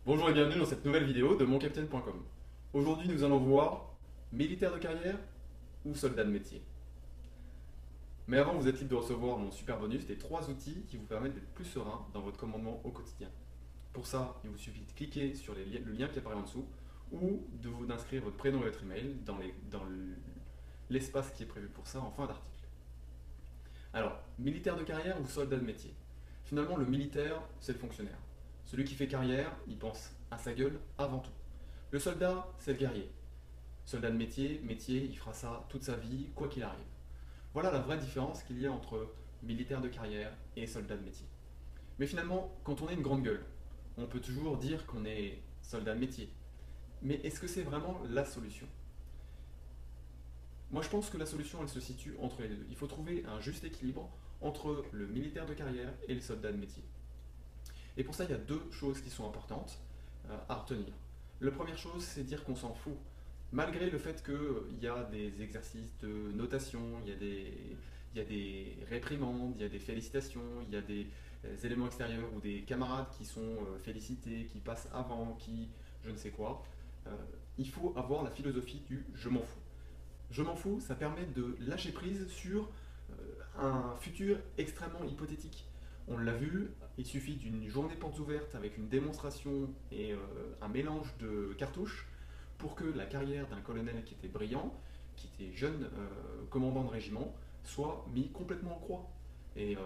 Bonjour et bienvenue dans cette nouvelle vidéo de moncapitaine.com. Aujourd'hui nous allons voir militaire de carrière ou soldat de métier. Mais avant vous êtes libre de recevoir mon super bonus des 3 outils qui vous permettent d'être plus serein dans votre commandement au quotidien. Pour ça, il vous suffit de cliquer sur le lien qui apparaît en dessous ou d'inscrire votre prénom et votre email dans l'espace qui est prévu pour ça en fin d'article. Alors, militaire de carrière ou soldat de métier? Finalement, le militaire, c'est le fonctionnaire. Celui qui fait carrière, il pense à sa gueule avant tout. Le soldat, c'est le guerrier. Soldat de métier, il fera ça toute sa vie, quoi qu'il arrive. Voilà la vraie différence qu'il y a entre militaire de carrière et soldat de métier. Mais finalement, quand on est une grande gueule, on peut toujours dire qu'on est soldat de métier. Mais est-ce que c'est vraiment la solution? Moi, je pense que la solution, elle se situe entre les deux. Il faut trouver un juste équilibre entre le militaire de carrière et le soldat de métier. Et pour ça, il y a 2 choses qui sont importantes à retenir. La première chose, c'est dire qu'on s'en fout. Malgré le fait qu'il y a des exercices de notation, il y a des réprimandes, il y a des félicitations, il y a des éléments extérieurs ou des camarades qui sont félicités, qui passent avant, qui je ne sais quoi, euh, il faut avoir la philosophie du je m'en fous. Je m'en fous, ça permet de lâcher prise sur un futur extrêmement hypothétique. On l'a vu, il suffit d'une journée portes ouvertes avec une démonstration et un mélange de cartouches pour que la carrière d'un colonel qui était brillant, qui était jeune commandant de régiment, soit mis complètement en croix. Et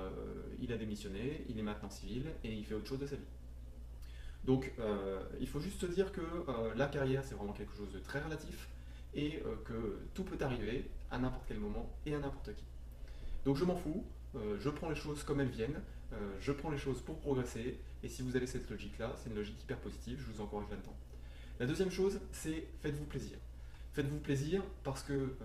il a démissionné, il est maintenant civil et il fait autre chose de sa vie. Donc il faut juste se dire que la carrière c'est vraiment quelque chose de très relatif et que tout peut arriver à n'importe quel moment et à n'importe qui. Donc je m'en fous, je prends les choses comme elles viennent, je prends les choses pour progresser, et si vous avez cette logique-là, c'est une logique hyper positive, je vous encourage là-dedans. La deuxième chose, c'est faites-vous plaisir. Faites-vous plaisir parce que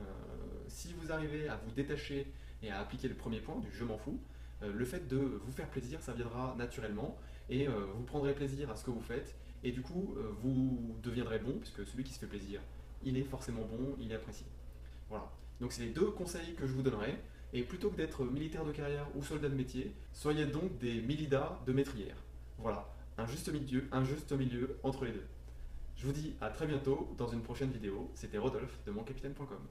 si vous arrivez à vous détacher et à appliquer le premier point du je m'en fous, le fait de vous faire plaisir, ça viendra naturellement, et vous prendrez plaisir à ce que vous faites, et du coup, vous deviendrez bon, puisque celui qui se fait plaisir, il est forcément bon, il est apprécié. Voilà. Donc c'est les 2 conseils que je vous donnerai. Et plutôt que d'être militaire de carrière ou soldat de métier, soyez donc des milidas de métrière. Voilà, un juste milieu entre les deux. Je vous dis à très bientôt dans une prochaine vidéo. C'était Rodolphe de moncapitaine.com.